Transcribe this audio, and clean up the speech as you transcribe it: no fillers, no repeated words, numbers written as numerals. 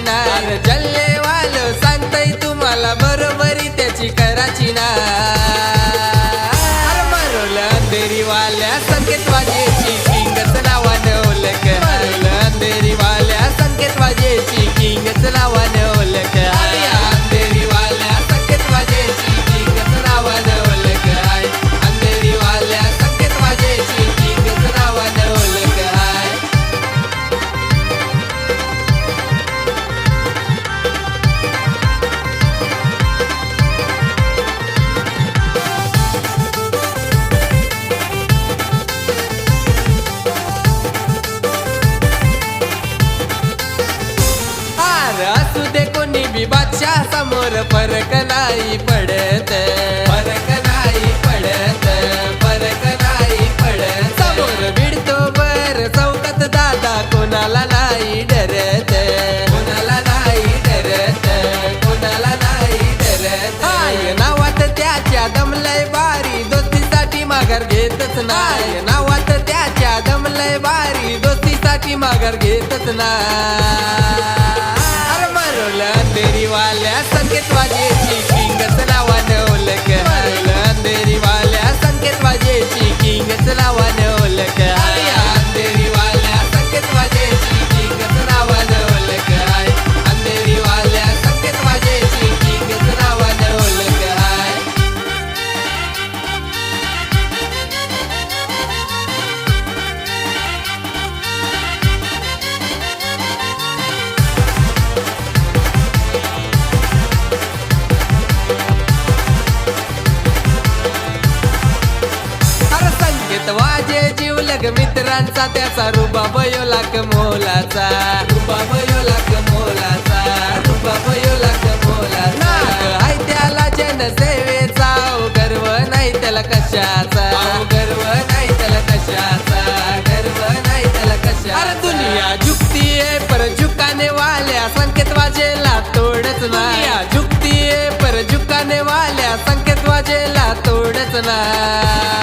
ना जल्ले वालो सांगतय तुम्हाला बरोबरी त्याची कराची ना मरवलं अंधेरी वाल्या संकेत वाजेची किंगच नावानं ओळख अंधेरी वाल्या संकेत वाजेची किंगच नावानं ओळख अंधेरी वाल्या संकेत वाजेची किंगच नावानं ओळख अंधेरी वाल्या संकेत वाजेची किंगच नावानं ओळख असू दे कोणी बी बादशाह समोर फरक नाही पडत फरक नाही पडत फरक नाही पडत समोर भिडतो बर चौकात दादा कोणाला नाही डरत कोणाला नाही डरत कोणाला नाही डरत हाय नावात त्याच्या दमलय बारी दोस्तीसाठी माघार घेतच नाही नावात त्याच्या दमलय बारी दोस्तीसाठी माघार घेतच नाही अंधेरी वाल्या संकेत वाजेची किंगच नावानं ओळख अंधेरी वाल्या संकेत वाजेची किंगच नावानं ओळख अंधेरी वाल्या संकेत वाजेची किंगच नावानं ओळख अंधेरी वाल्या संकेत वाजेची किंगच नावानं ओळख वाजे जीवलग मित्रांचा त्याचा रुबाब यो लाख मोलाचा रुबाब यो लाख मोलाचा रुबाब यो लाख मोलाचा हाय त्याला जनसेवेचा गर्व नाही त्याला कशाचा गर्व नाही त्याला कशाचा गर्व नाही त्याला कशाचा दुनिया झुकती है पर झुकाने वाल्या संकेत वाजेला तोडच नाही झुकती है पर झुकाने वाल्या संकेत वाजेला तोडच नाही